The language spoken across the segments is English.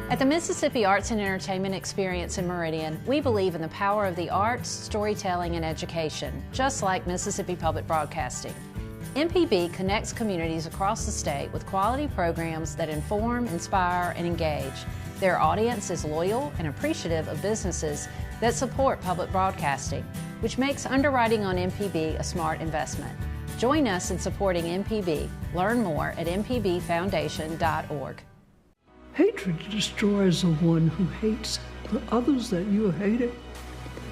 At the Mississippi Arts and Entertainment Experience in Meridian, we believe in the power of the arts, storytelling, and education, just like Mississippi Public Broadcasting. MPB connects communities across the state with quality programs that inform, inspire, and engage. Their audience is loyal and appreciative of businesses that support public broadcasting, which makes underwriting on MPB a smart investment. Join us in supporting MPB. Learn more at mpbfoundation.org. Hatred destroys the one who hates. The others that you hated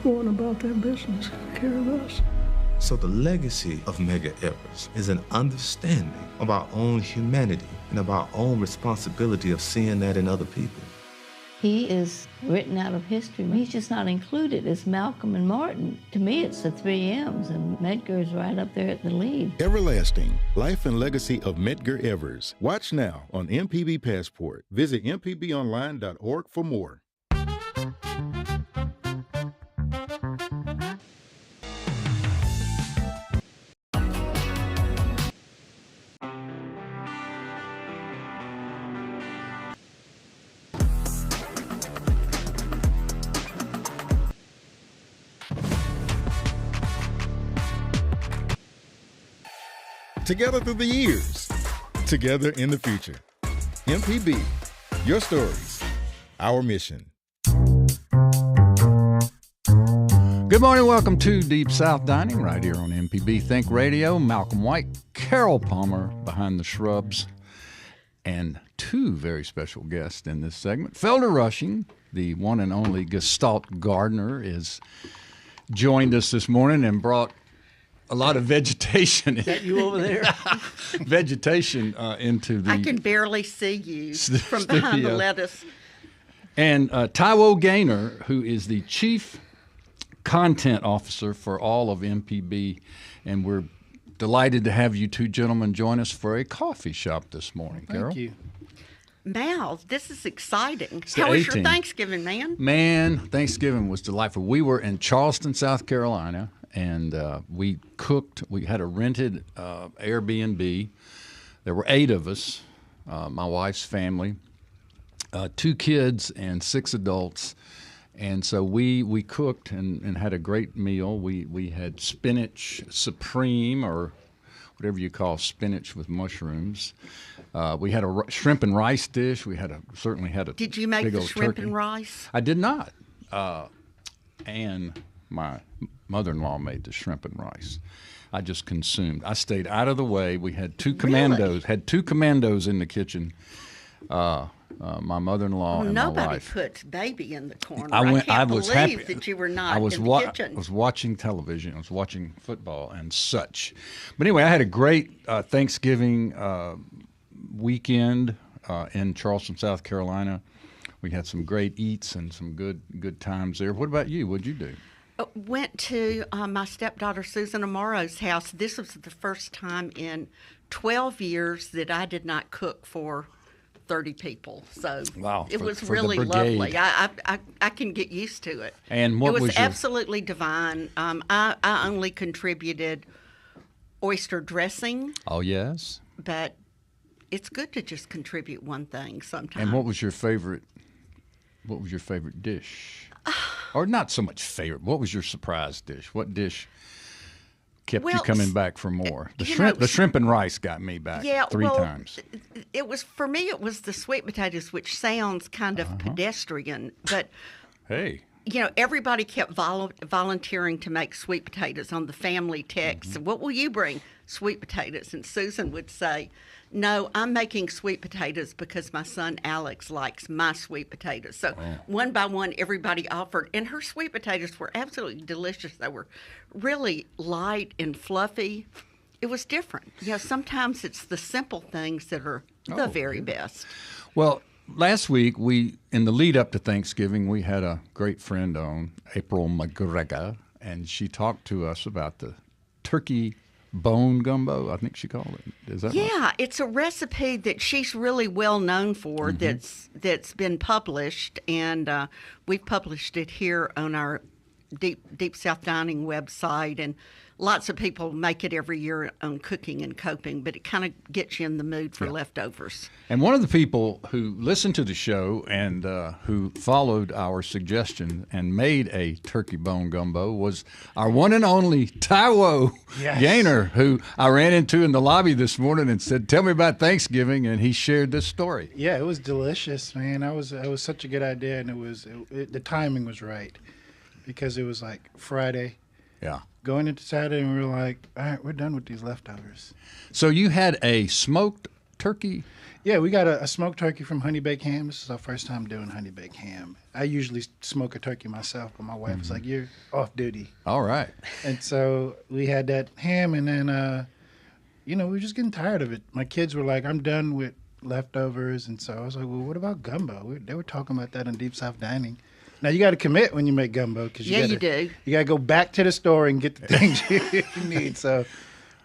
go on about their business, care less. So the legacy of Medgar Evers is an understanding of our own humanity and of our own responsibility of seeing that in other people. He is written out of history. He's just not included as Malcolm and Martin. To me, it's the 3 M's, and Medgar is right up there at the lead. Everlasting, Life and Legacy of Medgar Evers. Watch now on MPB Passport. Visit mpbonline.org for more. Together through the years, together in the future. MPB, your stories, our mission. Good morning, welcome to Deep South Dining right here on MPB Think Radio. Malcolm White, Carol Palmer behind the shrubs, and two very special guests in this segment. Felder Rushing, the one and only Gestalt Gardener, is joined us this morning and brought a lot of vegetation. Is that you over there? Vegetation into the... I can barely see you from behind the lettuce. And Taiwo Gaynor, who is the Chief Content Officer for all of MPB. And we're delighted to have you two gentlemen join us for a coffee shop this morning. Carol? Thank you. Mal, this is exciting. How was your Thanksgiving, man? Man, Thanksgiving was delightful. We were in Charleston, South Carolina, and we cooked. We had a rented Airbnb. There were 8 of us, my wife's family, 2 kids and 6 adults. And so we cooked and had a great meal. We had spinach supreme, or whatever you call spinach with mushrooms. We had a shrimp and rice dish. We certainly had a Did you make big the old shrimp turkey. and rice? I did not. And my mother-in-law made the shrimp and rice. I just consumed. I stayed out of the way. We had 2 commandos. Really? Had 2 commandos in the kitchen. My mother-in-law and my Nobody wife. puts baby in the corner. I can't was believe happy that you were not in the kitchen. I was watching television. I was watching football and such. But anyway, I had a great Thanksgiving weekend in Charleston, South Carolina. We had some great eats and some good times there. What about you? What'd you do? Went to my stepdaughter Susan Amaro's house. This was the first time in 12 years that I did not cook for 30 people. So wow, it was for really the brigade. lovely. I can get used to it. And what it was was your... absolutely divine. I only contributed oyster dressing. Oh, yes. But it's good to just contribute one thing sometimes. And what was your favorite dish? Or not so much favorite. What was your surprise dish? What dish kept you coming back for more? The shrimp and rice got me back 3 times. It was, for me, it was the sweet potatoes, which sounds kind of pedestrian, but hey, everybody kept volunteering to make sweet potatoes on the family text. What will you bring? Sweet potatoes. And Susan would say, no, I'm making sweet potatoes because my son Alex likes my sweet potatoes. So one by one, everybody offered. And her sweet potatoes were absolutely delicious. They were really light and fluffy. It was different. Sometimes it's the simple things that are the very best. Well, last week, in the lead up to Thanksgiving, we had a great friend on, April McGreger, and she talked to us about the turkey bone gumbo, I think she called it. Is that right? Yeah, it's a recipe that she's really well known for. That's been published, and we've published it here on our Deep South Dining website, and lots of people make it every year on cooking and coping, but it kind of gets you in the mood for leftovers. And one of the people who listened to the show and who followed our suggestion and made a turkey bone gumbo was our one and only Taiwo Gaynor, who I ran into in the lobby this morning and said, "Tell me about Thanksgiving," and he shared this story. Yeah, it was delicious, man. It was such a good idea, and the timing was right because it was like Friday. Yeah. Going into Saturday, and we were like, all right, we're done with these leftovers. So you had a smoked turkey? Yeah, we got a smoked turkey from Honey Baked Ham. This is our first time doing Honey Baked Ham. I usually smoke a turkey myself, but my wife was like, you're off duty. All right. And so we had that ham, and then, we were just getting tired of it. My kids were like, I'm done with leftovers. And so I was like, well, what about gumbo? They were talking about that on Deep South Dining. Now, you got to commit when you make gumbo. Cause you do. You got to go back to the store and get the things you need. So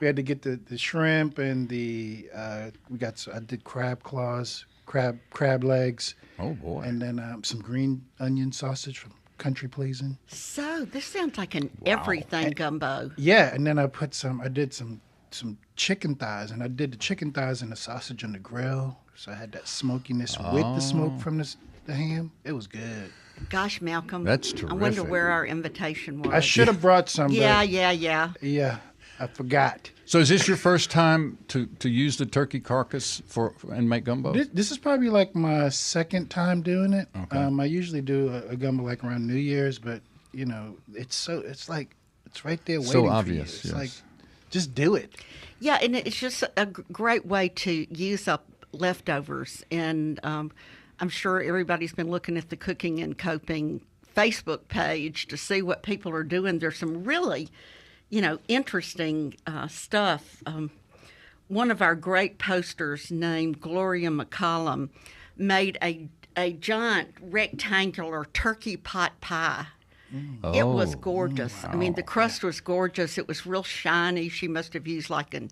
we had to get the shrimp and I did crab claws, crab legs. Oh, boy. And then some green onion sausage from Country Pleasing. So this sounds like an everything gumbo. Yeah, and then I did some chicken thighs, and I did the chicken thighs and the sausage on the grill. So I had that smokiness with the smoke from the ham. It was good. Gosh, Malcolm. That's terrific. I wonder where our invitation was. I should have brought some. Yeah. Yeah, I forgot. So is this your first time to use the turkey carcass and make gumbo? This is probably like my second time doing it. Okay. I usually do a gumbo like around New Year's, but it's right there waiting So for obvious, you. It's yes. like, just do it. Yeah, and it's just a great way to use up leftovers. And I'm sure everybody's been looking at the Cooking and Coping Facebook page to see what people are doing. There's some really, interesting stuff. One of our great posters named Gloria McCollum made a giant rectangular turkey pot pie. It was gorgeous. Wow. I mean, the crust was gorgeous. It was real shiny. She must have used like an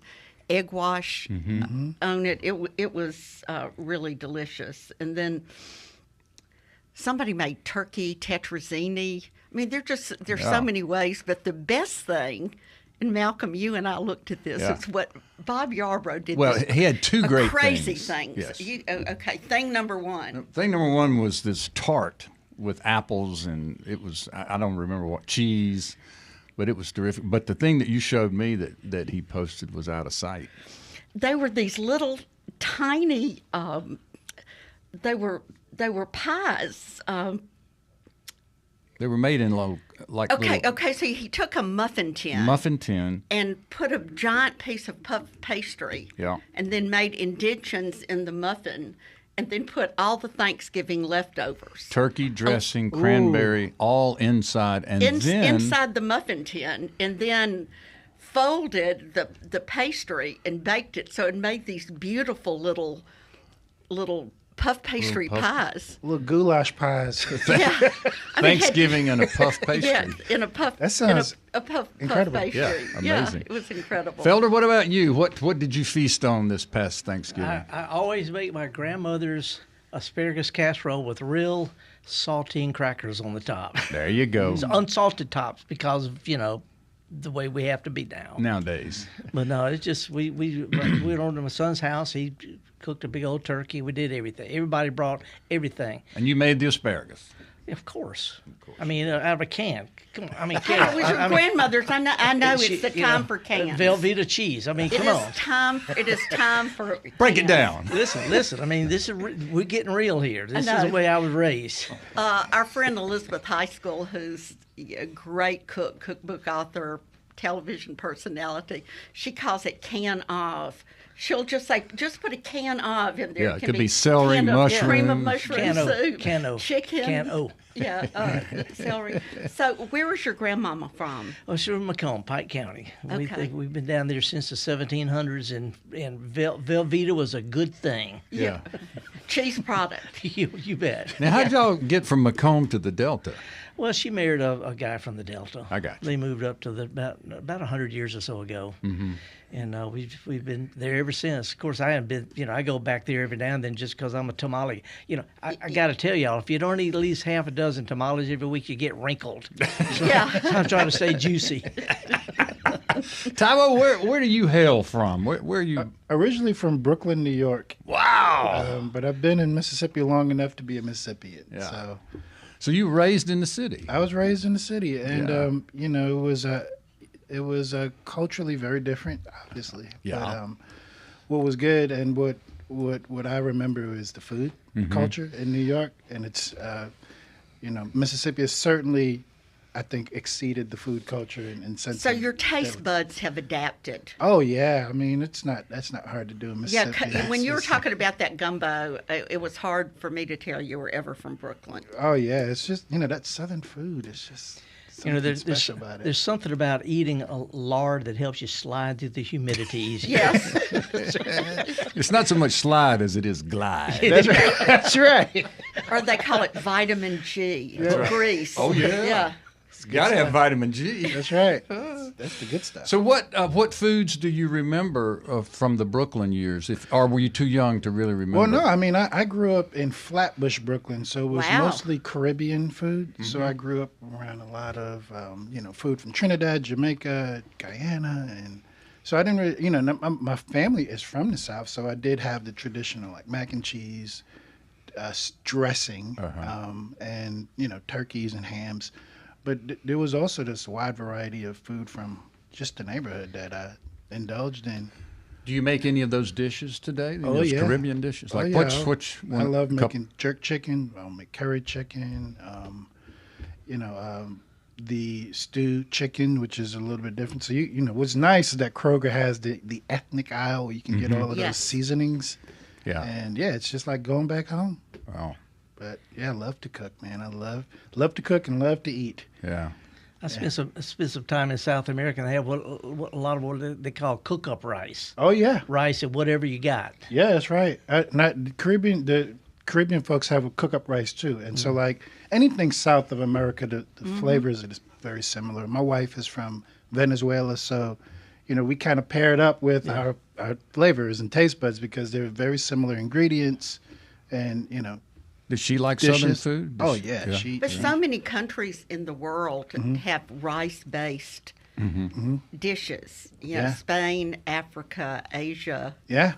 egg wash on it. It was really delicious. And then somebody made turkey tetrazzini. I mean, there's so many ways, but the best thing, and Malcolm, you and I looked at this, it's what Bob Yarbrough did. Well, he had two great crazy things. things. Yes. Thing number one. Thing number one was this tart with apples, and it was, I don't remember what, cheese, but it was terrific. But the thing that you showed me that he posted was out of sight. They were these little tiny, they were pies. They were made in little. Okay. So he took a muffin tin and put a giant piece of puff pastry. Yeah. And then made indentions in the muffin, and then put all the Thanksgiving leftovers. Turkey dressing, cranberry, all inside, and then inside the muffin tin, and then folded the pastry and baked it, so it made these beautiful little puff pastry pies. Little goulash pies. Yeah. Thanksgiving and a puff pastry. Yeah, in a puff. That sounds a puff incredible. pastry. Yeah, amazing. It was incredible. Felder, what about you? What did you feast on this past Thanksgiving? I always make my grandmother's asparagus casserole with real saltine crackers on the top. There you go. It's unsalted tops because of, the way we have to be now. Nowadays. But no, it's just we went over to my son's house. He cooked a big old turkey. We did everything. Everybody brought everything. And you made the asparagus. Of course. I mean, out of a can. Come on. I mean, Carol, It was your grandmother's. I know it's the time for cans. Velveeta cheese. I mean, come on. It is time for Break it cans. down. Listen. I mean, we're getting real here. This is the way I was raised. Our friend Elizabeth High School, who's a great cookbook author, television personality, she calls it can of. She'll just say, just put a can of in there. Yeah, it could be celery, mushrooms. Cream of mushroom soup. Chicken. Can-o. Yeah, celery. So where was your grandmama from? Oh, she was from McComb, Pike County. Okay. We've been down there since the 1700s, and Velveeta was a good thing. Yeah. Cheese product. You bet. Now, how'd y'all get from Macomb to the Delta? Well, she married a guy from the Delta. I got you. They moved up to about 100 years or so ago. Mm-hmm. And we've been there ever since. Of course, I haven't been. I go back there every now and then just because I'm a tamale. I got to tell y'all, if you don't eat at least half a dozen tamales every week, you get wrinkled. So I'm trying to stay juicy. Taiwo, where do you hail from? Where are you? Originally from Brooklyn, New York. Wow. But I've been in Mississippi long enough to be a Mississippian. Yeah. So you were raised in the city? I was raised in the city, and it was culturally very different, obviously. Yeah. But what was good and what I remember is the food culture in New York, and it's Mississippi has certainly, I think, exceeded the food culture in sense. So your taste buds have adapted. Oh yeah, I mean that's not hard to do in Mississippi. Yeah, when you were talking about that gumbo, it was hard for me to tell you were ever from Brooklyn. Oh yeah, it's just that Southern food. It's just something special about it. There's something about eating a lard that helps you slide through the humidity easier. Yes. It's not so much slide as it is glide. That's right. That's right. Or they call it vitamin G, grease. Oh yeah. Yeah. You got to have vitamin G. That's right. That's the good stuff. So what foods do you remember from the Brooklyn years? Or were you too young to really remember? Well, no. I mean, I grew up in Flatbush, Brooklyn, so it was mostly Caribbean food. Mm-hmm. So I grew up around a lot of, food from Trinidad, Jamaica, Guyana, and so I didn't really, my family is from the South, so I did have the traditional like mac and cheese, dressing, and turkeys and hams. But there was also this wide variety of food from just the neighborhood that I indulged in. Do you make any of those dishes today? Oh, those yeah. Caribbean dishes? Like which one? I love making jerk chicken. I'll make curry chicken. The stewed chicken, which is a little bit different. So what's nice is that Kroger has the ethnic aisle where you can get all of those seasonings. Yeah. And it's just like going back home. Wow. But I love to cook, man. I love to cook and love to eat. Yeah. I spent some time in South America, and they have a lot of what they call cook-up rice. Oh yeah, rice and whatever you got. Yeah, that's right. The Caribbean folks have a cook-up rice too, and so like anything south of America, the flavors is very similar. My wife is from Venezuela, so we kind of paired up with our flavors and taste buds because they're very similar ingredients, and Does she like dishes. Southern food? But so many countries in the world have rice-based dishes. Spain, Africa, Asia. Yeah.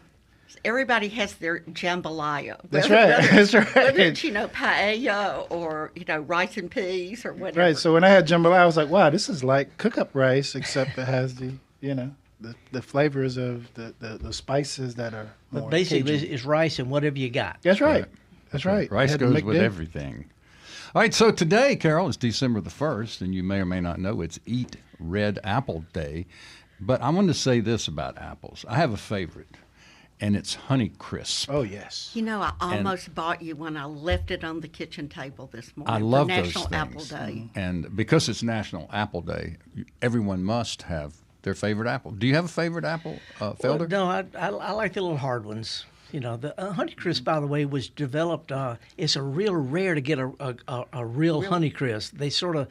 Everybody has their jambalaya. That's right. That's right. Whether it's, paella or, rice and peas or whatever. Right. So when I had jambalaya, I was like, wow, this is like cook-up rice, except it has the flavors of the spices that are more But basically, Cajun. it's rice and whatever you got. That's right. That's right. Rice goes with everything. All right, so today, Carol, is December the 1st, and you may or may not know it's Eat Red Apple Day. But I wanted to say this about apples. I have a favorite, and it's Honey Crisp. Oh, yes. I almost bought you one. I left it on the kitchen table this morning. I love for those National things. Apple Day. And because it's National Apple Day, everyone must have their favorite apple. Do you have a favorite apple, Felder? No, I like the little hard ones. The Honeycrisp, by the way, was developed. It's a real rare to get a real Honeycrisp. They sort of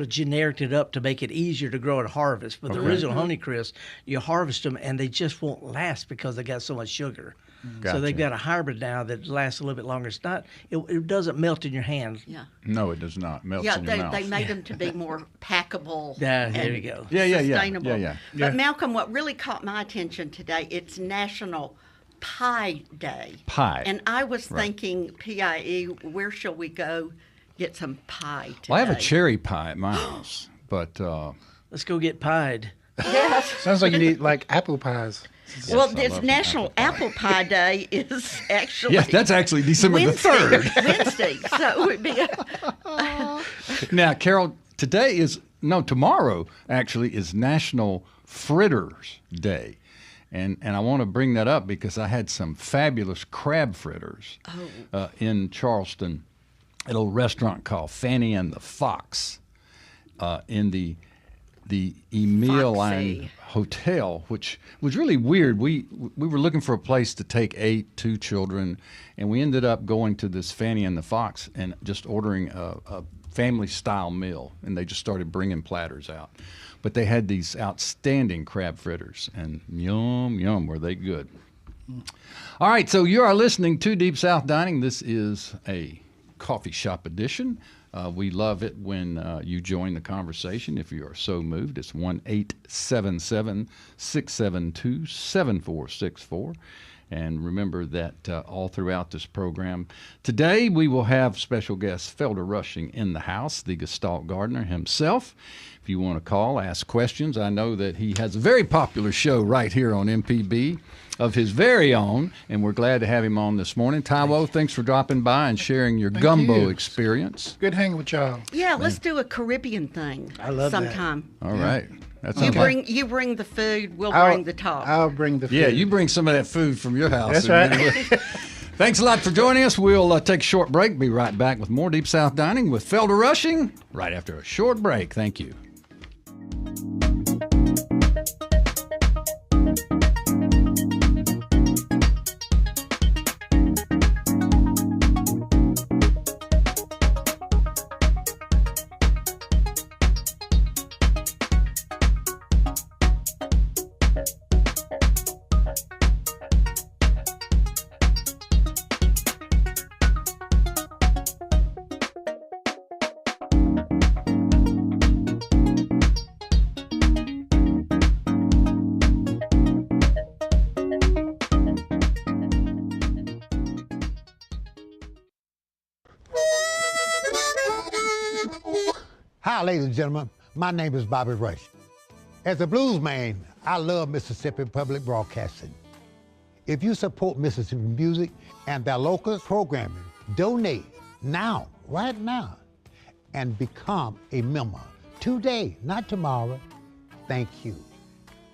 genericed it up to make it easier to grow and harvest. But the original Honeycrisp, you harvest them and they just won't last because they got so much sugar. Gotcha. So they've got a hybrid now that lasts a little bit longer. It's not. It doesn't melt in your hand. Yeah. No, it does not. Melts in your mouth. They made them to be more packable. Yeah, there you go. Sustainable. Yeah. But Malcolm, what really caught my attention today, it's National Pie Day. Pie. And I was thinking, PIE, where shall we go get some pie today? Well, I have a cherry pie at my house, but Let's go get pied. Yes. Sounds like you need like apple pies. Well, this National Apple Pie Day is actually... Yes, that's actually December the 3rd. Wednesday, so it would be... Now, Carol, tomorrow actually is National Fritters Day. And I want to bring that up because I had some fabulous crab fritters in Charleston at a little restaurant called Fanny and the Fox in the the IMalcolm Hotel, which was really weird. We were looking for a place to take 2 children, and we ended up going to this Fanny and the Fox and just ordering a family-style meal, and they just started bringing platters out. But they had these outstanding crab fritters, and yum, were they good. All right, so you are listening to Deep South Dining. This is a coffee shop edition. We love it when you join the conversation if you are so moved. It's 1-877-672-7464. And remember that all throughout this program. Today we will have special guest Felder Rushing in the house, the Gestalt Gardener himself. If you want to call, ask questions. I know that he has a very popular show right here on MPB of his very own, and we're glad to have him on this morning. Taiwo, thanks for dropping by and sharing your Gumbo experience. Good hanging with y'all. Yeah, let's do a Caribbean thing. I love sometime. All right. You bring the food, we'll bring the talk. I'll bring the food. Yeah, you bring some of that food from your house. That's right. Thanks a lot for joining us. We'll take a short break. Be right back with more Deep South Dining with Felder Rushing right after a short break. Thank you. Hi, ladies and gentlemen. My name is Bobby Rush. As a blues man, I love Mississippi Public Broadcasting. If you support Mississippi music and their local programming, donate now, right now, and become a member today, not tomorrow. Thank you,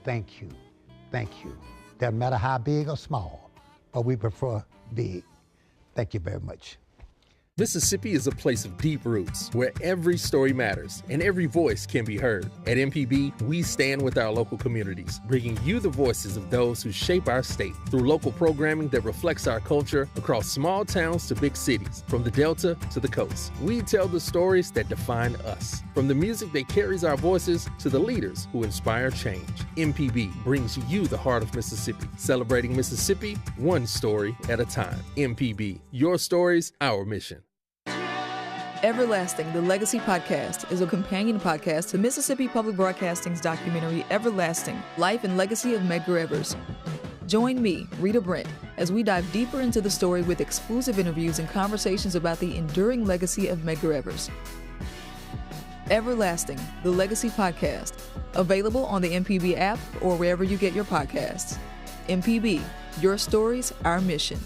thank you, thank you. Doesn't matter how big or small, but we prefer big. Thank you very much. Mississippi is a place of deep roots where every story matters and every voice can be heard. At MPB, we stand with our local communities, bringing you the voices of those who shape our state through local programming that reflects our culture across small towns to big cities, from the Delta to the coast. We tell the stories that define us, from the music that carries our voices to the leaders who inspire change. MPB brings you the heart of Mississippi, celebrating Mississippi one story at a time. MPB, your stories, our mission. Everlasting, the Legacy Podcast, is a companion podcast to Mississippi Public Broadcasting's documentary Everlasting, Life and Legacy of McGreger. Join me, Rita Brent, as we dive deeper into the story with exclusive interviews and conversations about the enduring legacy of McGreger. Everlasting, the Legacy Podcast, available on the MPB app or wherever you get your podcasts. MPB, your stories, our mission.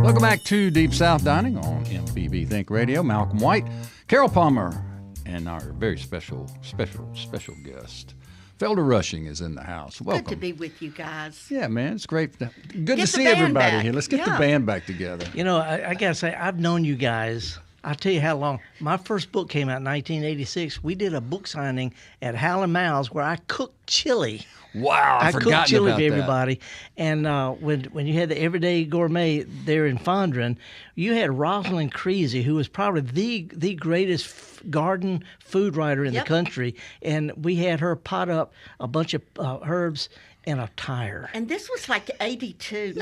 Welcome back to Deep South Dining on MPB Think Radio. Malcolm White, Carol Palmer, and our very special guest, Felder Rushing, is in the house. Welcome. Good to be with you guys. Yeah, man, it's great. Good to see everybody here. Let's get the band back together. You know, I got to say, I've known you guys. I'll tell you how long. My first book came out in 1986. We did a book signing at Howlin' Miles where I cooked chili. Wow, I cooked chili about for everybody. And when you had the Everyday Gourmet there in Fondren, you had Rosalind Creasy, who was probably the greatest garden food writer in the country. And we had her pot up a bunch of herbs and a tire. And this was like 1982.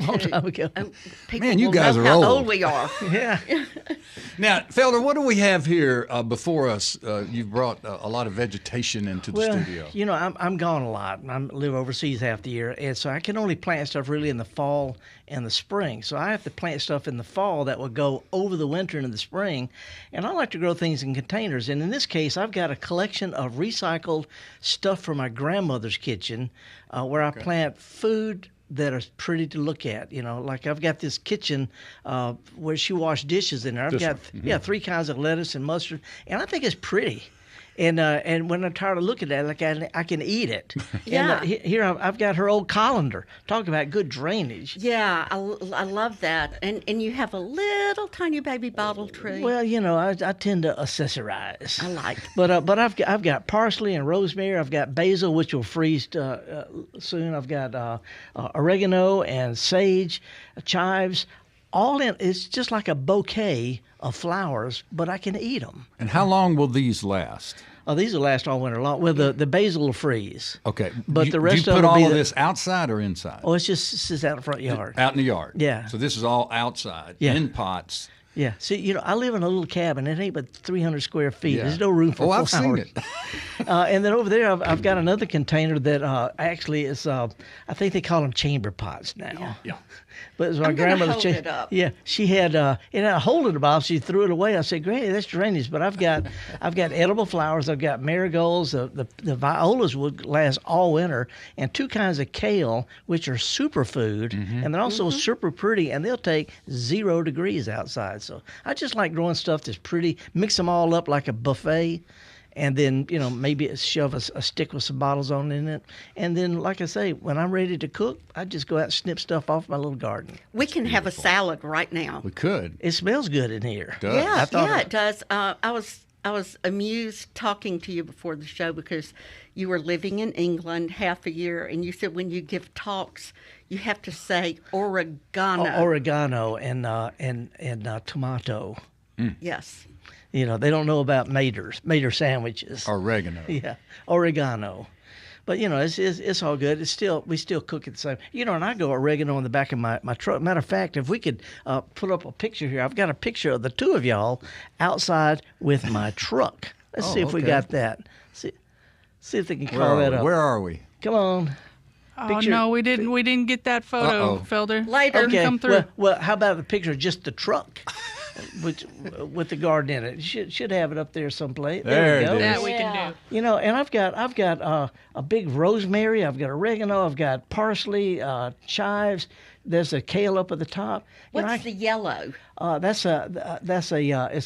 Long time ago. People Man, you will guys know are how old. old we are. Yeah. Now, Felder, what do we have here before us? You've brought a lot of vegetation into the studio. You know, I'm gone a lot. I live overseas half the year, and so I can only plant stuff really in the fall and the spring. So I have to plant stuff in the fall that will go over the winter into the spring, and I like to grow things in containers. And in this case, I've got a collection of recycled stuff from my grandmother's kitchen where I plant food that are pretty to look at. You know, like I've got this kitchen where she washed dishes in there. I've got 3 kinds of lettuce and mustard, and I think it's pretty. And when I'm tired of looking at it, I can eat it. Yeah. And here I've got her old colander. Talk about good drainage. Yeah, I love that. And you have a little tiny baby bottle tree. Well, I tend to accessorize. I like. But I've got parsley and rosemary. I've got basil, which will freeze soon. I've got oregano and sage, chives. All in. It's just like a bouquet of flowers, but I can eat them. And how long will these last? Oh, these will last all winter long. Well, the basil will freeze. Okay, but the rest do you of put it will all be of this outside or inside? Oh, it's out in the front yard. Out in the yard. Yeah. So this is all outside in pots. Yeah. See, I live in a little cabin. It ain't but 300 square feet. Yeah. There's no room for flowers. I've seen it. And then over there, I've got another container that actually is, I think they call them chamber pots now. Yeah. But it's my I'm grandmother's hold it up. Yeah, she had it had a hole in the bottom. She threw it away. I said, "Granny, that's drainage." But I've got edible flowers. I've got marigolds. The violas would last all winter, and 2 kinds of kale, which are superfood, and they're also super pretty, and they'll take 0 degrees outside. So I just like growing stuff that's pretty. Mix them all up like a buffet. And then, maybe shove a stick with some bottles on in it. And then, like I say, when I'm ready to cook, I just go out and snip stuff off my little garden. We can have a salad right now. We could. It smells good in here. It does. Yeah, it does. I was amused talking to you before the show because you were living in England half a year, and you said when you give talks, you have to say oregano. Oregano and tomato. Yes. They don't know about mater sandwiches. Oregano. Yeah, oregano. But it's all good. We still cook it the same. And I go oregano on the back of my truck. Matter of fact, if we could put up a picture here, I've got a picture of the 2 of y'all outside with my truck. Let's see if we got that. See if they can call that up. Where are we? Come on. Oh no, we didn't get that photo, Felder. Later. Okay. Come through. Well, how about the picture of just the truck? With the garden in it. Should have it up there someplace. There we go. That we can do. And I've got a big rosemary. I've got oregano. I've got parsley, chives. There's a kale up at the top. What's the yellow? It's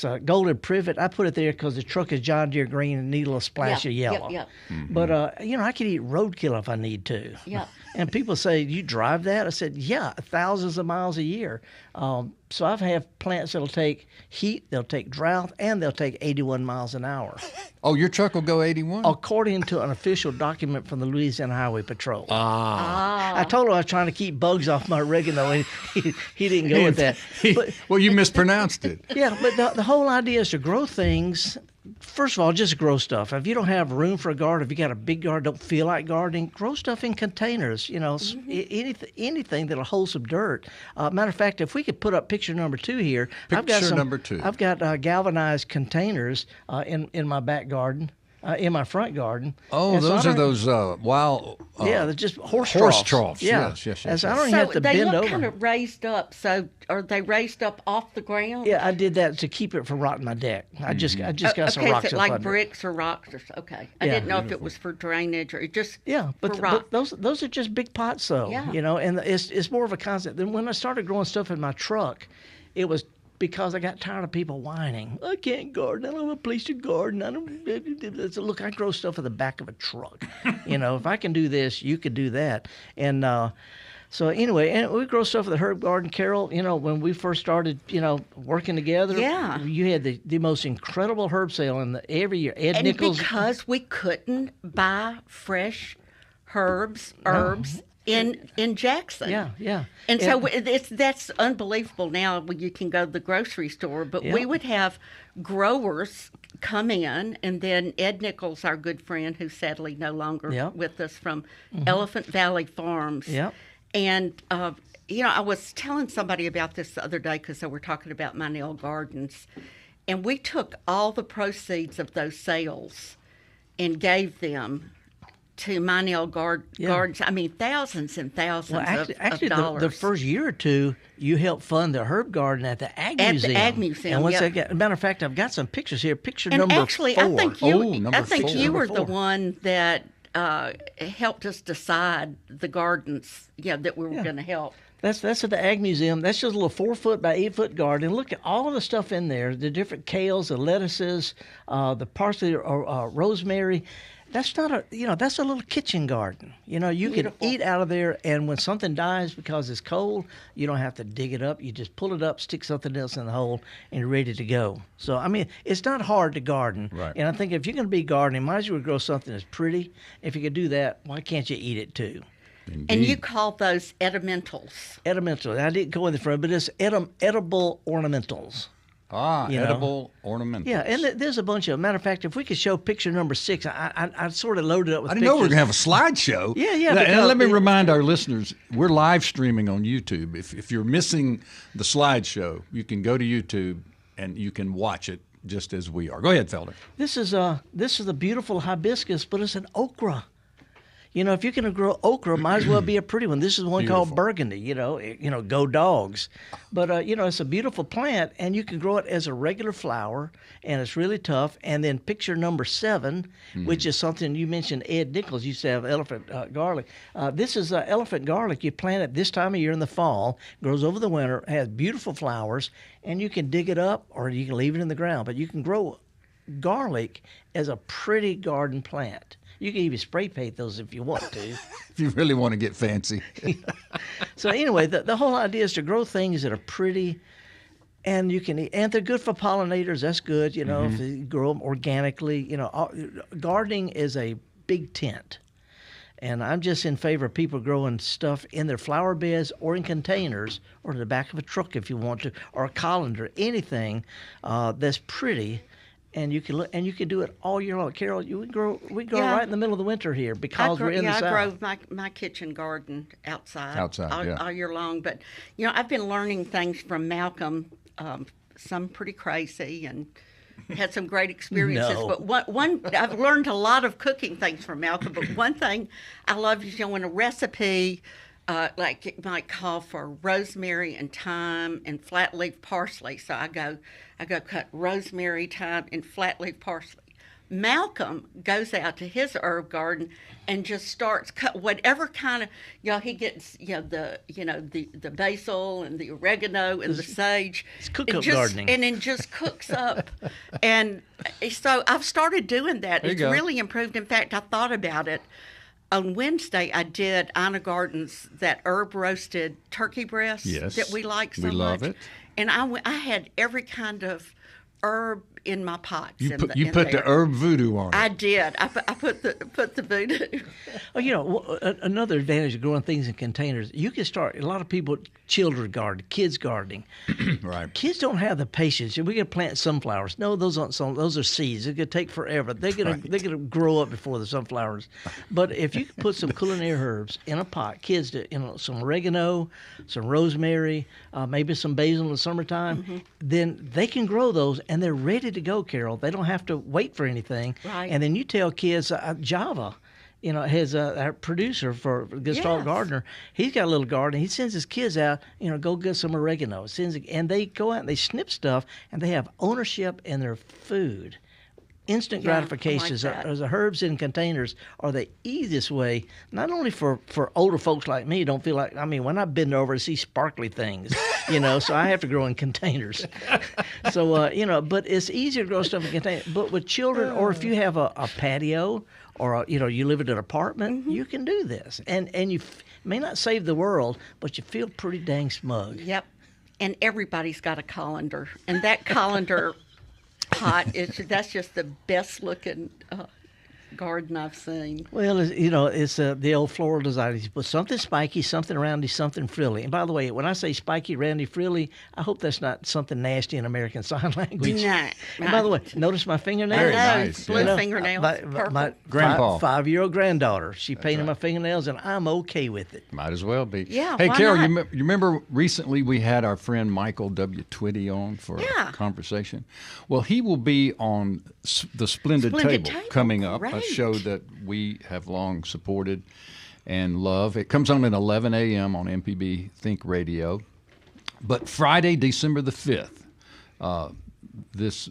a golden privet. I put it there because the truck is John Deere green and need a little splash of yellow. Yep. But I could eat roadkill if I need to. Yeah. And people say, "You drive that?" I said, "Yeah, thousands of miles a year." So I've had plants that'll take heat, they'll take drought, and they'll take 81 miles an hour. Oh, your truck will go 81? According to an official document from the Louisiana Highway Patrol. Ah. I told him I was trying to keep bugs off my oregano, and he didn't go with that. Well, you mispronounced it. Yeah, but the whole idea is to grow things. First of all, just grow stuff. If you don't have room for a garden, if you got a big garden, don't feel like gardening, grow stuff in containers. Anything that'll hold some dirt. Matter of fact, if we could put up picture number 2 here, I've got galvanized containers in my back garden. In my front garden. Oh, those are those wild... yeah, they're just horse troughs. Yeah. Yes. And so I don't even have to bend over. They look kind of raised up. So are they raised up off the ground? Yeah, I did that to keep it from rotting my deck. I just got some rocks so up like under bricks or rocks? Okay. I didn't know if it was for drainage or just but for rock. those are just big pots, though. Yeah. And it's more of a concept. Then when I started growing stuff in my truck, it was because I got tired of people whining. I can't garden. I don't have a place to garden. Look, I grow stuff in the back of a truck. If I can do this, you could do that. And so anyway, and we grow stuff in the herb garden. Carol, when we first started, working together, you had the most incredible herb sale every year. Ed Nichols. Because we couldn't buy fresh herbs. In Jackson. Yeah. And so that's unbelievable now when you can go to the grocery store. But we would have growers come in, and then Ed Nichols, our good friend, who's sadly no longer with us, from Elephant Valley Farms. Yep. And, I was telling somebody about this the other day because they were talking about my nail gardens. And we took all the proceeds of those sales and gave them to my nail gardens. I mean, thousands and thousands of dollars. The first year or two, you helped fund the herb garden at the Ag Museum. At the Ag Museum, and once matter of fact, I've got some pictures here. Picture and number actually, 4. I think you were the one that helped us decide the gardens, that we were going to help. That's at the Ag Museum. That's just a little 4-foot by 8-foot garden. And look at all the stuff in there, the different kales, the lettuces, the parsley or rosemary. That's not that's a little kitchen garden. You can eat out of there, and when something dies because it's cold, you don't have to dig it up. You just pull it up, stick something else in the hole, and you're ready to go. So, I mean, it's not hard to garden. Right. And I think if you're going to be gardening, might as well grow something that's pretty. If you could do that, why can't you eat it too? Indeed. And you call those edimentals. Edimental. I didn't go in the front, but it's edible ornamentals. Edible ornamentals. Yeah, and there's a bunch of them. Matter of fact, if we could show picture number 6, I sort of loaded up with pictures. I didn't know we were going to have a slideshow. Yeah. And let me remind our listeners, we're live streaming on YouTube. If you're missing the slideshow, you can go to YouTube and you can watch it just as we are. Go ahead, Felder. This is a beautiful hibiscus, but it's an okra. If you're going to grow okra, might as well be a pretty one. This is one called burgundy, go dogs. But, it's a beautiful plant, and you can grow it as a regular flower, and it's really tough. And then picture number 7, which is something you mentioned, Ed Nichols used to have elephant garlic. This is elephant garlic. You plant it this time of year in the fall, grows over the winter, has beautiful flowers, and you can dig it up or you can leave it in the ground. But you can grow garlic as a pretty garden plant. You can even spray paint those if you want to. If you really want to get fancy. So anyway, the whole idea is to grow things that are pretty, and you can eat, and they're good for pollinators. That's good, if you grow them organically. Gardening is a big tent, and I'm just in favor of people growing stuff in their flower beds or in containers or in the back of a truck if you want to, or a colander, anything that's pretty. And you can do it all year long. Carol, we grow right in the middle of the winter here because we're in the South. I grow my kitchen garden outside all year long. But I've been learning things from Malcolm, some pretty crazy, and had some great experiences. No. But one I've learned a lot of cooking things from Malcolm. But one thing I love is when a recipe. Like it might call for rosemary and thyme and flat leaf parsley. So I go cut rosemary, thyme, and flat leaf parsley. Malcolm goes out to his herb garden and just starts cut whatever kind of he gets the basil and the oregano and the sage. It's cook-up gardening. And then just cooks up. And so I've started doing that. It's really improved. In fact, I thought about it. On Wednesday, I did Ina Garden's that herb roasted turkey breast that we like so much. We love it. And I had every kind of herb in my pots. You put the herb voodoo on it. I did. I put the voodoo. Another advantage of growing things in containers, you can start. A lot of people, kids gardening. Right. Kids don't have the patience. We're gonna plant sunflowers. No, those aren't those are seeds. It's gonna take forever. They're gonna grow up before the sunflowers. But if you put some culinary herbs in a pot, kids do. Some oregano, some rosemary, maybe some basil in the summertime. Then they can grow those, and they're ready to go, Carol. They don't have to wait for anything. Right. And then you tell kids, Java, his our producer for Gestalt Gardener, he's got a little garden. He sends his kids out, go get some oregano. And they go out and they snip stuff, and they have ownership in their food. Instant gratification. The herbs in containers are the easiest way, not only for older folks like me, don't feel like, when I bend over to see sparkly things, so I have to grow in containers. So, but it's easier to grow stuff in containers. But with children, or if you have a patio, or, you live in an apartment, you can do this. And you may not save the world, but you feel pretty dang smug. Yep. And everybody's got a colander. And that colander pot, that's just the best looking garden I've seen. Well, it's the old floral design. You put something spiky, something roundy, something frilly. And by the way, when I say spiky, roundy, frilly, I hope that's not something nasty in American Sign Language. No. And by the way, notice my fingernails. Very nice. Blue fingernails. My Grandpa. 5-year-old granddaughter. She painted my fingernails, and I'm okay with it. Might as well be. Yeah. Hey, why Carol, not? you remember recently we had our friend Michael W. Twitty on for a conversation? Well, he will be on the Splendid Table coming up, Great. a show that we have long supported and love. It comes on at 11 a.m. on MPB Think Radio. But Friday, December the 5th,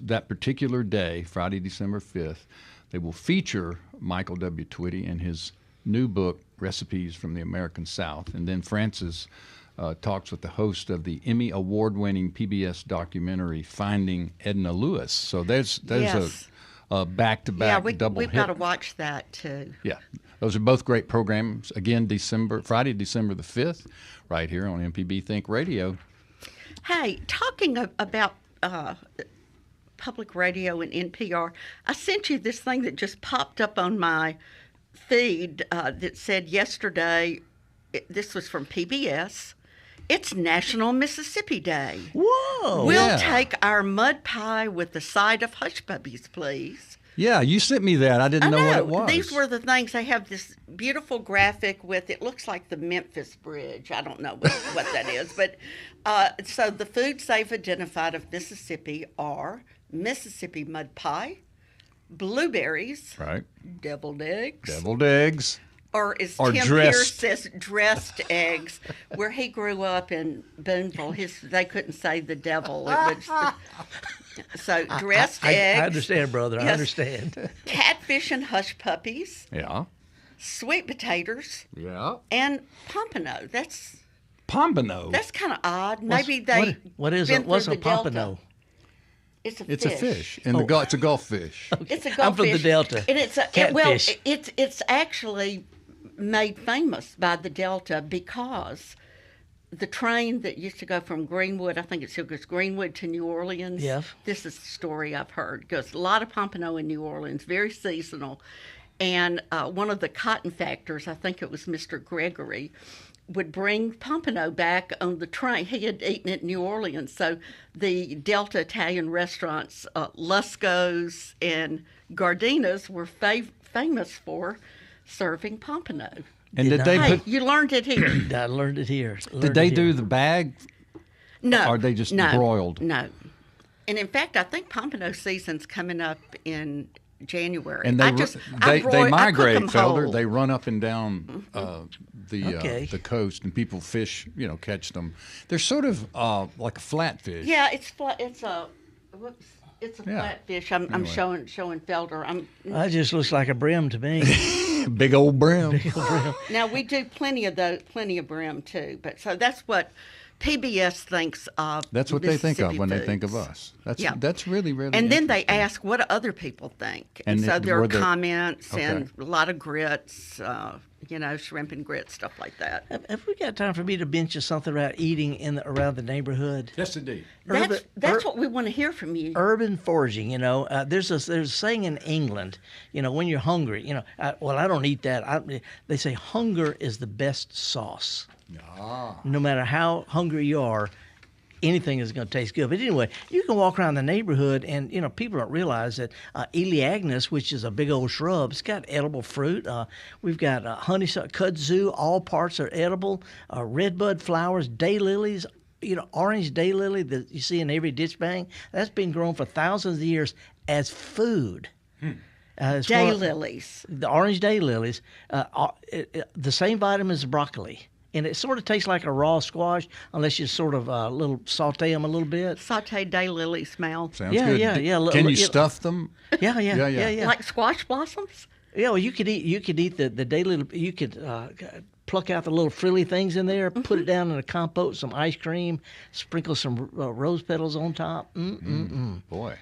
that particular day, Friday, December 5th, they will feature Michael W. Twitty and his new book, Recipes from the American South. And then Frances talks with the host of the Emmy award-winning PBS documentary Finding Edna Lewis. So there's Yes. a back-to-back double we've hit. got to watch that too. Yeah, those are both great programs. Again, Friday, December the 5th, right here on MPB Think Radio. Hey, talking about public radio and NPR, I sent you this thing that just popped up on my feed that said yesterday, this was from PBS, it's National Mississippi Day. Whoa! We'll take our mud pie with the side of hush puppies, please. Yeah, you sent me that. I didn't know what it was. These were the things. They have this beautiful graphic with, it looks like the Memphis Bridge. I don't know what that is. But so the foods they've identified of Mississippi are Mississippi mud pie, blueberries, right, deviled eggs. Or as or Tim dressed. Pierce says, dressed eggs. Where he grew up in Boonville, they couldn't say the devil. So dressed eggs. I understand, brother. Yes. I understand. Catfish and hush puppies. Yeah. Sweet potatoes. Yeah. And pompano. That's Pompano. kind of odd. What's a pompano? It's a It's fish. a fish. It's a Gulf fish. It's a Gulf I'm from the fish. Delta. And it's Catfish. it's actually made famous by the Delta because the train that used to go from Greenwood, I think it still goes Greenwood to New Orleans. Yes. This is the story I've heard. It goes a lot of pompano in New Orleans, very seasonal. And one of the cotton factors, I think it was Mr. Gregory, would bring pompano back on the train. He had eaten it in New Orleans. So the Delta Italian restaurants, Lusco's and Gardina's, were famous for serving pompano. And did they Hey, put? you learned it here. I learned it here. Did they do the bag? No. Or are they just no, broiled? No. And in fact, I think pompano season's coming up in January. And I they migrate, I cook 'em Felder. whole. They run up and down Okay. the coast, and people fish, catch them. They're sort of like a flatfish. Yeah, it's flat. It's a Yeah. flatfish. I'm Anyway. showing Felder. That just looks like a brim to me. Big old brim. Now we do plenty of brim too. But so that's what PBS thinks of. That's what they think of Mississippi when they foods. think of us. Yeah. That's really, really And then they interesting. ask what do other people think. And so there are were there- comments Okay. and a lot of grits, shrimp and grits, stuff like that. Have we got time for me to mention something about eating around the neighborhood? Yes, indeed. That's what we want to hear from you. Urban foraging, there's a saying in England, when you're hungry, I don't eat that. They say hunger is the best sauce. No matter how hungry you are, anything is going to taste good. But anyway, you can walk around the neighborhood and, people don't realize that Eleagnus, which is a big old shrub, it's got edible fruit. We've got honeysuckle, kudzu, all parts are edible. Redbud flowers, daylilies, orange daylily that you see in every ditch bank, that's been grown for thousands of years as food. Daylilies. The orange daylilies, the same vitamin as broccoli. And it sort of tastes like a raw squash, unless you sort of saute them a little bit. Sauteed daylily smell. Sounds good. Yeah. Can you stuff them? Yeah. Like squash blossoms? Yeah, well, you could eat the daylily. You could pluck out the little frilly things in there, put it down in a compote, some ice cream, sprinkle some rose petals on top. Boy.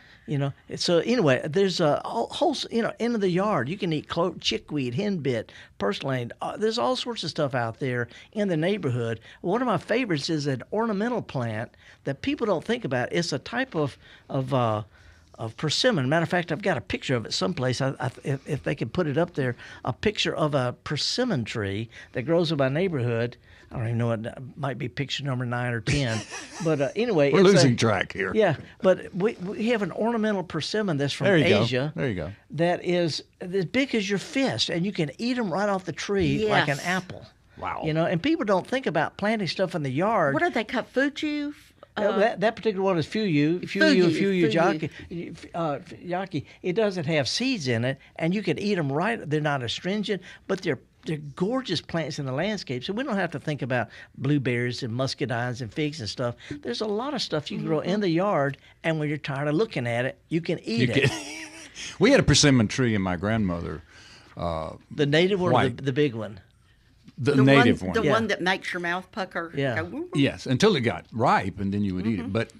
So anyway, there's a whole, end of the yard. You can eat chickweed, henbit, purslane. There's all sorts of stuff out there in the neighborhood. One of my favorites is an ornamental plant that people don't think about. It's a type of persimmon. Matter of fact, I've got a picture of it someplace. If they could put it up there, a picture of a persimmon tree that grows in my neighborhood. I don't even know what it might be picture number 9 or 10. But anyway. We're losing track here. Yeah, but we have an ornamental persimmon that's from Asia. There you go. That is as big as your fist, and you can eat them right off the tree like an apple. Wow. And people don't think about planting stuff in the yard. What are they called? Fuju? That particular one is Fuyu Yaki. It doesn't have seeds in it, and you can eat them right. They're not astringent, but they're gorgeous plants in the landscape. So we don't have to think about blueberries and muscadines and figs and stuff. There's a lot of stuff you can grow in the yard, and when you're tired of looking at it, you can eat it. We had a persimmon tree in my grandmother. The native one or white. the big one? The native one. one. The one that makes your mouth pucker. Yeah. Yes, until it got ripe, and then you would eat it. But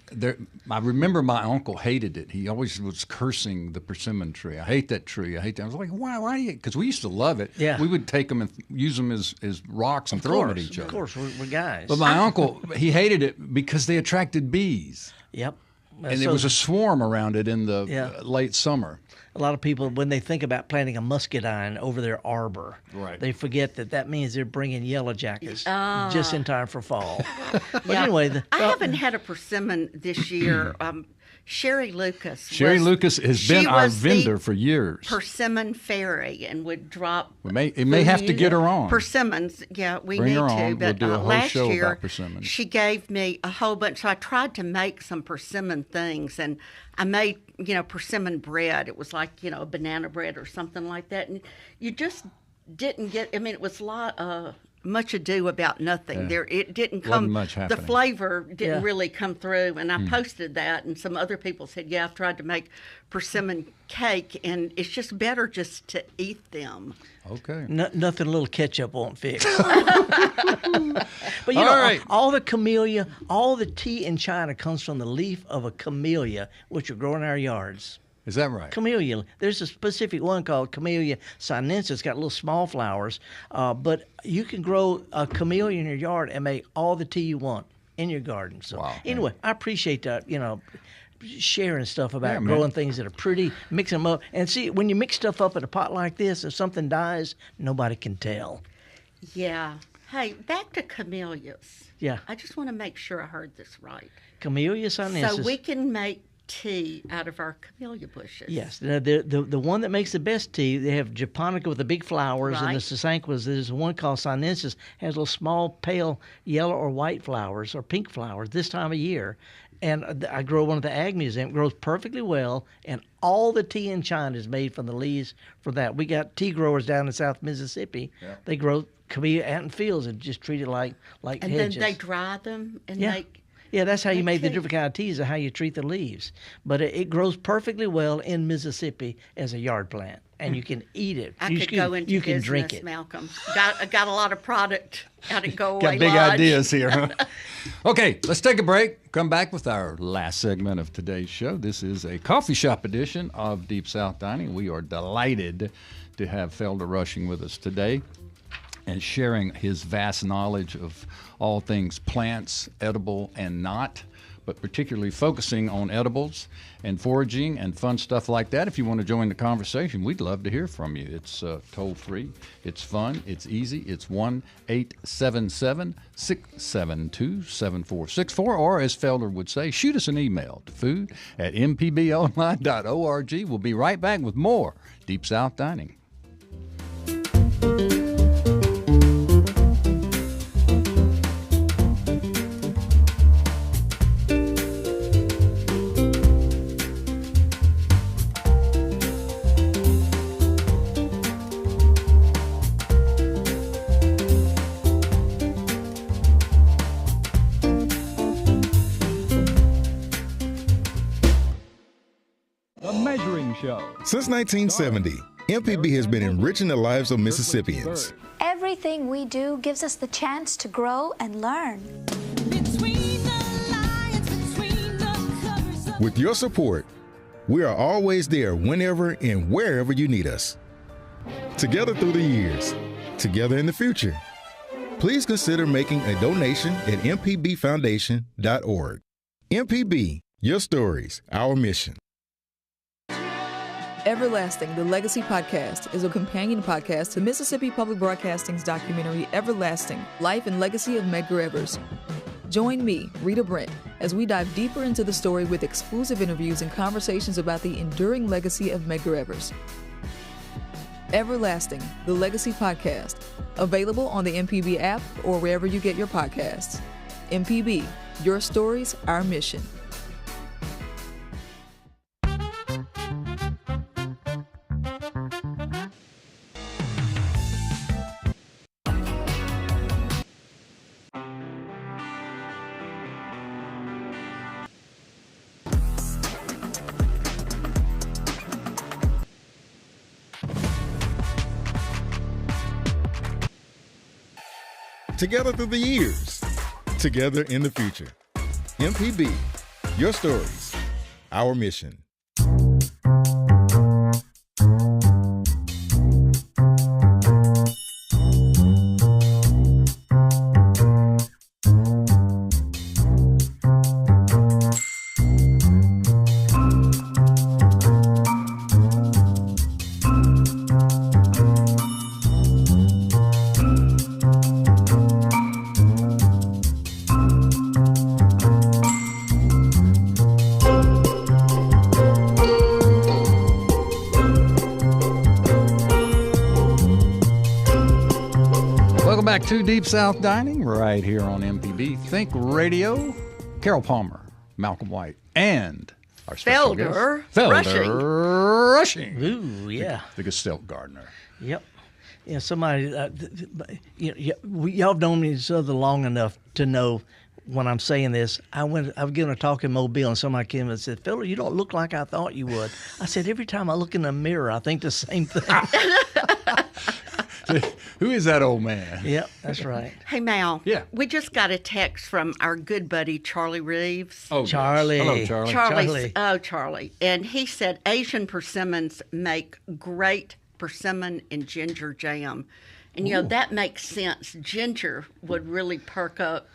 I remember my uncle hated it. He always was cursing the persimmon tree. I hate that tree. I hate that. I was like, why do you? Because we used to love it. Yeah. We would take them and use them as rocks and throw them at each other. Of course, we're guys. But my uncle, he hated it because they attracted bees. Yep. And there was a swarm around it in the late summer. A lot of people, when they think about planting a muscadine over their arbor, they forget that means they're bringing yellow jackets just in time for fall. But anyway. I haven't had a persimmon this year. Sherry Lucas. Sherry Lucas has been our vendor for years. Persimmon fairy, and would drop. It may have to get her on. Persimmons, yeah, we Bring need her to. on. But We'll do a whole last show year, about persimmons. she gave me a whole bunch. So I tried to make some persimmon things, and I made persimmon bread. It was like a banana bread or something like that, and you just didn't get. I mean, it was a lot. Much ado about nothing. It didn't come. Wasn't much happening. The flavor didn't really come through, and I posted that, and some other people said, "Yeah, I've tried to make persimmon cake, and it's just better just to eat them." Okay. Nothing a little ketchup won't fix. But all the camellia, all the tea in China comes from the leaf of a camellia, which are growing in our yards. Is that right? Camellia. There's a specific one called Camellia sinensis. It's got little small flowers, but you can grow a camellia in your yard and make all the tea you want in your garden. So anyway, I appreciate that. Sharing stuff about growing things that are pretty, mixing them up, and see when you mix stuff up in a pot like this, if something dies, nobody can tell. Yeah. Hey, back to camellias. Yeah. I just want to make sure I heard this right. Camellia sinensis. So we can make tea out of our camellia bushes. Yes, the one that makes the best tea, they have japonica with the big flowers, and the sasanquas. There's one called sinensis, has little small pale yellow or white flowers or pink flowers this time of year. And I grow one at the Ag Museum. It grows perfectly well, and all the tea in China is made from the leaves for that. We got tea growers down in South Mississippi. Yeah. They grow camellia out in fields and just treat it like hedges. And then they dry them and make... Yeah, that's how you make the different kind of teas, and how you treat the leaves. But it grows perfectly well in Mississippi as a yard plant, and you can eat it. I could go into business, drink it. Malcolm. Got a lot of product out at Go Away Got big Lodge. ideas here, huh? Okay, let's take a break. Come back with our last segment of today's show. This is a coffee shop edition of Deep South Dining. We are delighted to have Felder Rushing with us today and sharing his vast knowledge of all things plants, edible and not, but particularly focusing on edibles and foraging and fun stuff like that. If you want to join the conversation, we'd love to hear from you. It's toll-free, it's fun, it's easy. It's 1-877-672-7464, or as Felder would say, shoot us an email to food@mpbonline.org. We'll be right back with more Deep South Dining. Since 1970, MPB has been enriching the lives of Mississippians. Everything we do gives us the chance to grow and learn. With your support, we are always there whenever and wherever you need us. Together through the years, together in the future. Please consider making a donation at mpbfoundation.org. MPB, your stories, our mission. Everlasting, the Legacy Podcast, is a companion podcast to Mississippi Public Broadcasting's documentary Everlasting, Life and Legacy of McGreger. Join me, Rita Brent, as we dive deeper into the story with exclusive interviews and conversations about the enduring legacy of McGreger. Everlasting, the Legacy Podcast, available on the MPB app or wherever you get your podcasts. MPB, your stories, our mission. Together through the years. Together in the future. MPB, your stories, our mission. Back to Deep South Dining right here on MPB Think Radio. Carol Palmer, Malcolm White, and our special guest, Felder Rushing. Ooh, yeah. The Gestalt Gardener. Yep. Yeah, somebody, y'all have known each other long enough to know when I'm saying this. I've given a talk in Mobile, and somebody came and said, Felder, you don't look like I thought you would. I said, every time I look in the mirror, I think the same thing. Who is that old man? Yep, that's right. Hey, Mal. Yeah. We just got a text from our good buddy, Charlie Reeves. Oh, Charlie. Yes. Hello, Charlie. Charlie. And he said Asian persimmons make great persimmon and ginger jam. And, you know, that makes sense. Ginger would really perk up.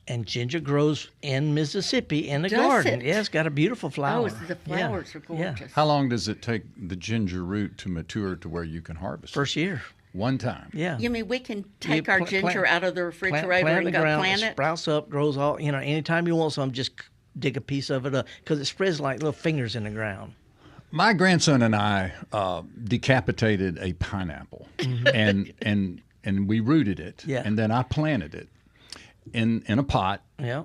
And ginger grows in Mississippi in a Does garden. it? Yeah, it's got a beautiful flower. Oh, the flowers are gorgeous. Yeah. How long does it take the ginger root to mature to where you can harvest First year. One time? Yeah. You mean we can take our ginger out of the refrigerator and go plant it? Sprouts up, grows all, you know, anytime you want some, just dig a piece of it up because it spreads like little fingers in the ground. My grandson and I decapitated a pineapple, and we rooted it, and then I planted it in a pot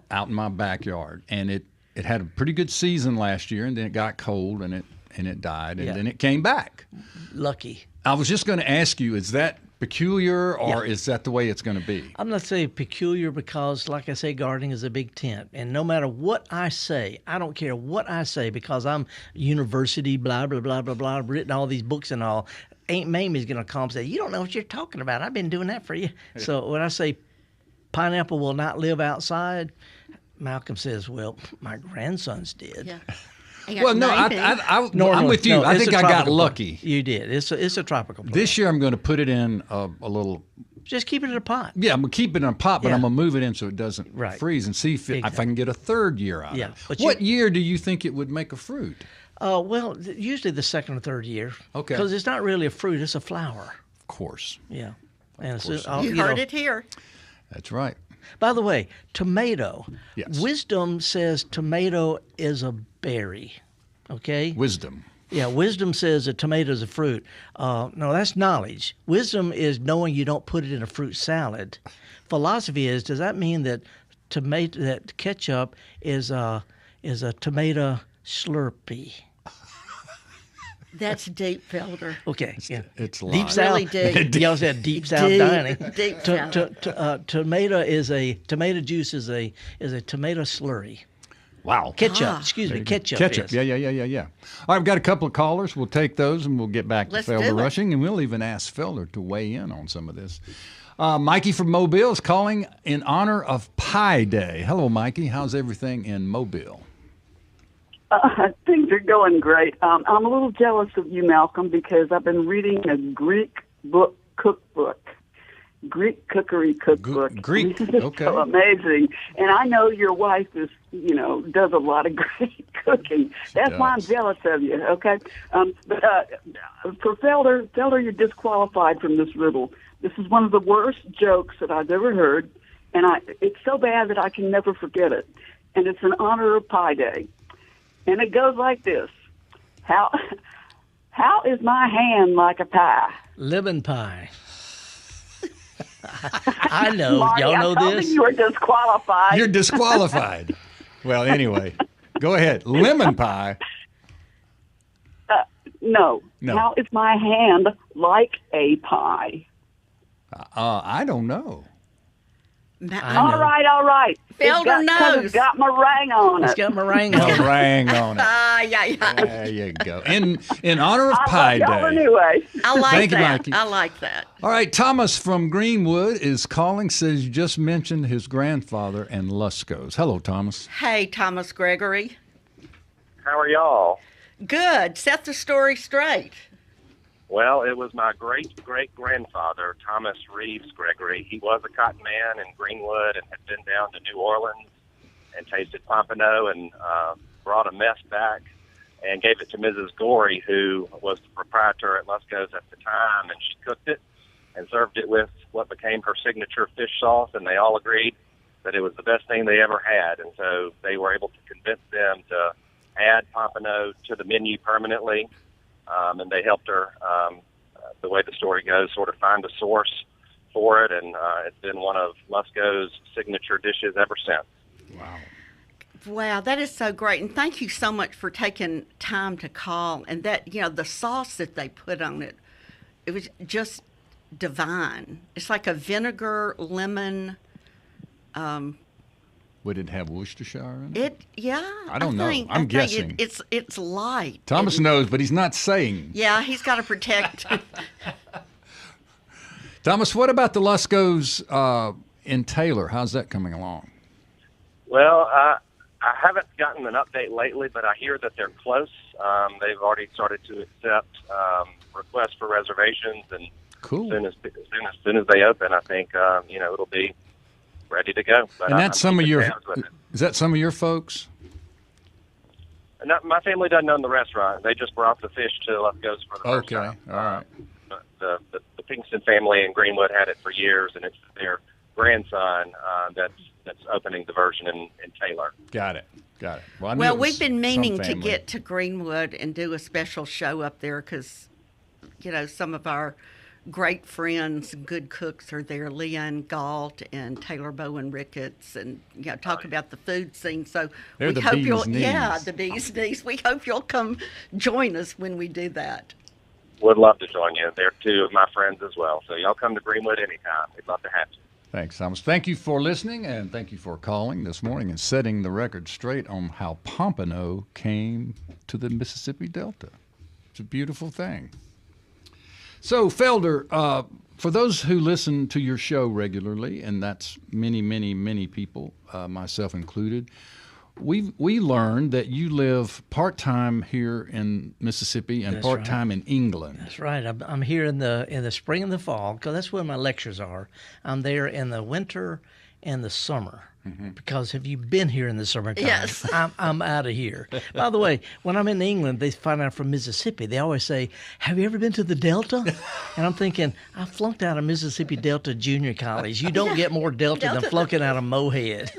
out in my backyard, and it had a pretty good season last year, and then it got cold and it died, and then it came back. Lucky. I was just going to ask you, is that peculiar, or is that the way it's going to be? I'm not saying peculiar because, like I say, gardening is a big tent. And no matter what I say, I don't care what I say because I'm university, blah, blah, blah, blah, blah, I've written all these books and all. Aunt Mamie's going to come and say, you don't know what you're talking about. I've been doing that for you. So when I say pineapple will not live outside, Malcolm says, well, my grandsons did. Yeah. Well, no, I'm with you. I think I got lucky. You did. It's a tropical plant. This year I'm going to put it in a little. Just keep it in a pot. Yeah, I'm going to keep it in a pot, but I'm going to move it in so it doesn't freeze and see if I can get a third year out of it. What year do you think it would make a fruit? Well, usually the second or third year. Okay. Because it's not really a fruit; it's a flower. Of course. Yeah. And you heard it here. That's right. By the way, tomato. Yes. Wisdom says tomato is a berry. Okay? Wisdom. Yeah, wisdom says a tomato is a fruit. No, that's knowledge. Wisdom is knowing you don't put it in a fruit salad. Philosophy is, does that mean that ketchup is a tomato Slurpee? That's deep, Felder. Okay, it's deep South. Really deep. Y'all said deep South dining. Deep South. Tomato juice is a tomato slurry. Wow. Ketchup. Excuse me. Ketchup. Ketchup. Yeah. All right, I've got a couple of callers. We'll take those and we'll get back to Felder Rushing, and we'll even ask Felder to weigh in on some of this. Mikey from Mobile is calling in honor of Pie Day. Hello, Mikey. How's everything in Mobile? Things are going great. I'm a little jealous of you, Malcolm, because I've been reading a Greek cookbook. Greek cookery cookbook. Greek, okay. So amazing. And I know your wife is, does a lot of great cooking. That's why I'm jealous of you, okay? But for Felder, you're disqualified from this riddle. This is one of the worst jokes that I've ever heard, and it's so bad that I can never forget it. And it's in honor of Pie Day. And it goes like this. How is my hand like a pie? Lemon pie. I know. Marty, y'all know I this? You are disqualified. You're disqualified. Well, anyway, go ahead. Lemon pie. No. How is my hand like a pie? I don't know. All right. Felder knows. It's got meringue on it. It's got meringue on it. Meringue on it. Yeah. There you go. In honor of Pie Day. Anyway. I like Thank you, that. Mikey. I like that. All right, Thomas from Greenwood is calling, says you just mentioned his grandfather and Luscos. Hello, Thomas. Hey, Thomas Gregory. How are y'all? Good. Set the story straight. Well, it was my great-great-grandfather, Thomas Reeves Gregory. He was a cotton man in Greenwood and had been down to New Orleans and tasted pompano and brought a mess back and gave it to Mrs. Gorey, who was the proprietor at Lusco's at the time, and she cooked it and served it with what became her signature fish sauce, and they all agreed that it was the best thing they ever had, and so they were able to convince them to add pompano to the menu permanently. And they helped her, the way the story goes, sort of find a source for it, and it's been one of Lusco's signature dishes ever since. Wow, that is so great. And thank you so much for taking time to call. And that, the sauce that they put on it, it was just divine. It's like a vinegar, lemon. Would it have Worcestershire in it? I don't know. I'm guessing. It's light. Thomas knows, but he's not saying. Yeah, he's got to protect. Thomas, what about the Luscos in Taylor? How's that coming along? Well, I haven't gotten an update lately, but I hear that they're close. They've already started to accept requests for reservations, and as soon as they open, I think it'll be ready to go. But and that's some of your. Is that some of your folks? No, my family doesn't own the restaurant. They just brought the fish to Lusco's for the first time. All right. The Pinkston family in Greenwood had it for years, and it's their grandson that's opening the version in Taylor. Got it. Well, we've been meaning to get to Greenwood and do a special show up there because, some of our great friends and good cooks are there, Leanne Galt and Taylor Bowen Ricketts, and talk about the food scene. So They're we the hope bee's you'll knees. the bee's knees. We hope you'll come join us when we do that. Would love to join you. They're two of my friends as well. So y'all come to Greenwood anytime. We'd love to have you. Thanks, Thomas. Thank you for listening, and thank you for calling this morning and setting the record straight on how pompano came to the Mississippi Delta. It's a beautiful thing. So, Felder, for those who listen to your show regularly, and that's many, many, many people, myself included, we learned that you live part-time here in Mississippi and part-time in England. That's right. I'm here in the spring and the fall because that's where my lectures are. I'm there in the winter and the summer. Mm-hmm. Because have you been here in the summertime? Yes. I'm out of here. By the way, when I'm in England, they find out from Mississippi. They always say, "Have you ever been to the Delta?" And I'm thinking, I flunked out of Mississippi Delta Junior College. You don't get more Delta than flunking out of Mohead.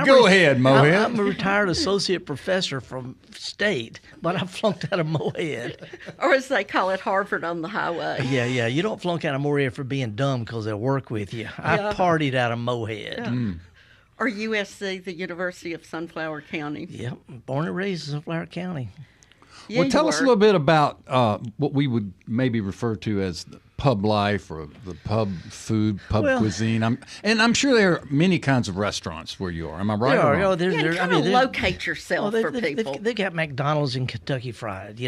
Go ahead, Mohead. I'm a retired associate professor from State, but I flunked out of Mohead. Or as they call it, Harvard on the highway. Yeah. You don't flunk out of Mohead for being dumb because they'll work with you. I partied out of Mohead. Yeah. Or USC, the University of Sunflower County. Yep, born and raised in Sunflower County. Yeah, well, tell us a little bit about what we would maybe refer to as the pub life or the pub food, cuisine. I'm sure there are many kinds of restaurants where you are. Am I right? Locate yourself for people. They got McDonald's and Kentucky Fried,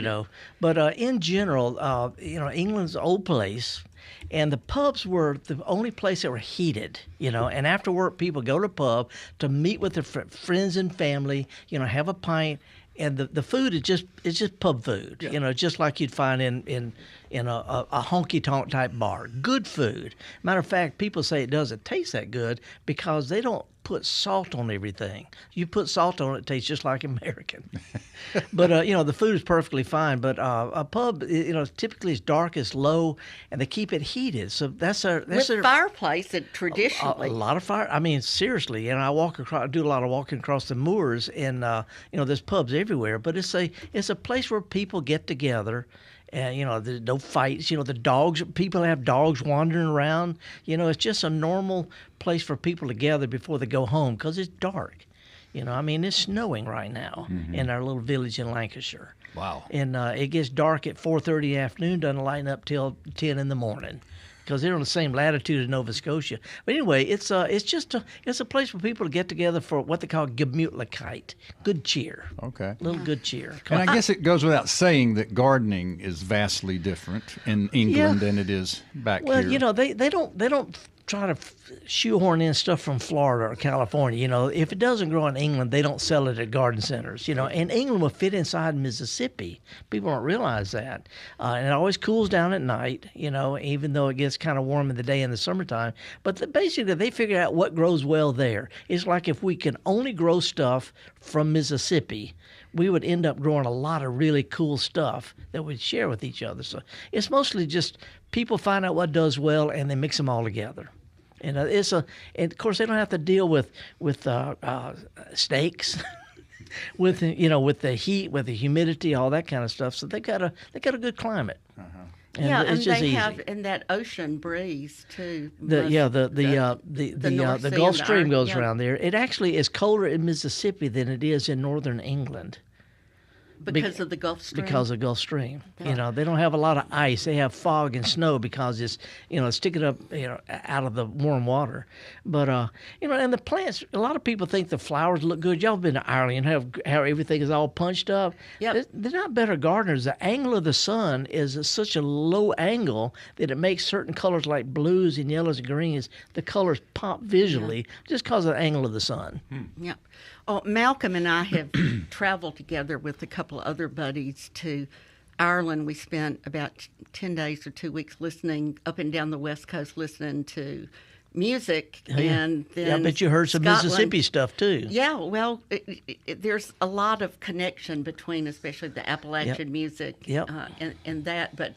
But in general, England's an old place. And the pubs were the only place that were heated, and after work people go to the pub to meet with their friends and family, have a pint, and the food is just pub food, just like you'd find in a honky-tonk type bar. Good food. Matter of fact, people say it doesn't taste that good because they don't put salt on everything. You put salt on it, it tastes just like American. But, the food is perfectly fine. But a pub, typically is dark, it's low, and they keep it heated. So that's their fireplace traditionally. A lot of fire. I mean, seriously. And I do a lot of walking across the moors, and there's pubs everywhere. But it's a place where people get together. And, there's no fights. People have dogs wandering around. It's just a normal place for people to gather before they go home because it's dark. It's snowing right now in our little village in Lancashire. Wow. And it gets dark at 4:30 in the afternoon, doesn't lighten up till 10 in the morning because they're on the same latitude as Nova Scotia. But anyway, it's just a place for people to get together for what they call Gemütlichkeit, good cheer. Okay. A little good cheer. And I guess it goes without saying that gardening is vastly different in England than it is back here. Well, they don't try to shoehorn in stuff from Florida or California. If it doesn't grow in England, they don't sell it at garden centers. And England will fit inside Mississippi. People don't realize that. And it always cools down at night, even though it gets kind of warm in the day in the summertime. But basically, they figure out what grows well there. It's like if we can only grow stuff from Mississippi, we would end up growing a lot of really cool stuff that we'd share with each other. So it's mostly just people find out what does well and they mix them all together. And and of course they don't have to deal with snakes, with the heat, with the humidity, all that kind of stuff. So they got a good climate. And and they have that ocean breeze too. The Gulf Stream goes around there. It actually is colder in Mississippi than it is in northern England. Because of the Gulf Stream? Because of the Gulf Stream. Yeah. They don't have a lot of ice. They have fog and snow because it's, sticking up, out of the warm water. But, and the plants, a lot of people think the flowers look good. Y'all been to Ireland, how everything is all punched up. Yep. They're not better gardeners. The angle of the sun is such a low angle that it makes certain colors like blues and yellows and greens, the colors pop visually just because of the angle of the sun. Yeah. Oh, Malcolm and I have traveled together with a couple of other buddies to Ireland. We spent about 10 days or 2 weeks listening up and down the West Coast, listening to music. And then I bet you heard some Scotland. Mississippi stuff too. Yeah, well, there's a lot of connection between, especially the Appalachian music and that. But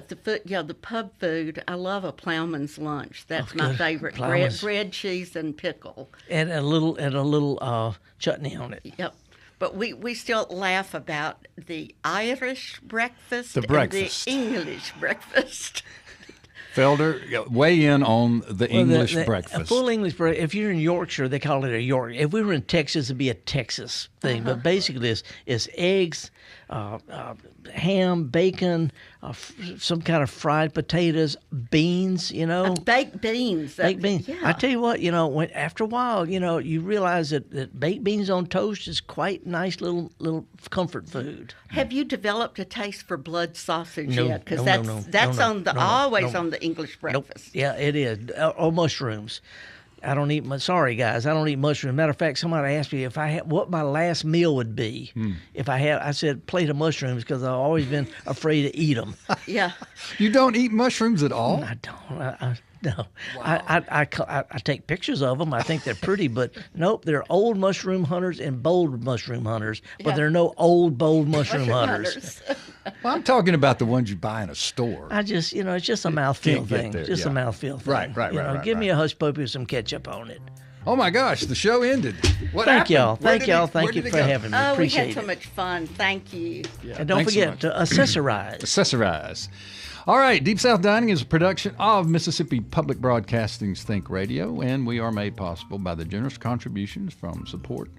the pub food. I love a ploughman's lunch. That's my favorite. Bread, cheese, and pickle, and a little chutney on it. Yep. But we still laugh about the Irish breakfast and the English breakfast. Felder, weigh in on the English breakfast. A full English breakfast. If you're in Yorkshire, they call it a York. If we were in Texas, it'd be a Texas thing. But basically, it's eggs, ham, bacon, some kind of fried potatoes, beans. Baked beans. Baked beans. Yeah. I tell you what, after a while, you realize that baked beans on toast is quite nice little comfort food. Have you developed a taste for blood sausage yet? Because that's always on the English breakfast. Nope. Yeah, it is. Or mushrooms. I don't eat sorry guys, I don't eat mushrooms. Matter of fact, somebody asked me if I had what my last meal would be. If I had, I said plate of mushrooms because I've always been afraid to eat them. Yeah. You don't eat mushrooms at all? I don't. No. Wow. I take pictures of them. I think they're pretty, but nope, they're old mushroom hunters and bold mushroom hunters, but there are no old, bold mushroom hunters. Well, I'm talking about the ones you buy in a store. I just, it's just a mouthfeel thing. Just a mouthfeel thing. Right. Give me a hush puppy with some ketchup on it. Oh my gosh, the show ended. What Thank happened? y'all. Thank you for having me. Appreciate it. We had so much fun. Thank you. Yeah, and don't forget to accessorize. Accessorize. All right, Deep South Dining is a production of Mississippi Public Broadcasting's Think Radio, and we are made possible by the generous contributions from support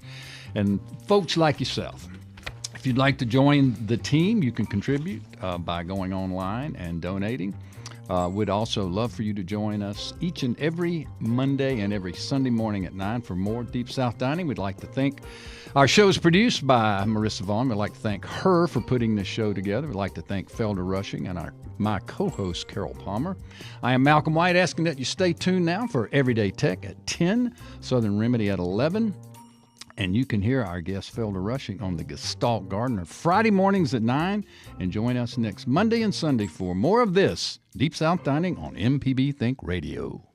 and folks like yourself. If you'd like to join the team, you can contribute by going online and donating. We'd also love for you to join us each and every Monday and every Sunday morning at 9 for more Deep South Dining. We'd like to thank our show is produced by Marissa Vaughn. We'd like to thank her for putting this show together. We'd like to thank Felder Rushing and my co-host, Carol Palmer. I am Malcolm White, asking that you stay tuned now for Everyday Tech at 10, Southern Remedy at 11. And you can hear our guest, Felder Rushing, on the Gestalt Gardener Friday mornings at 9. And join us next Monday and Sunday for more of this Deep South Dining on MPB Think Radio.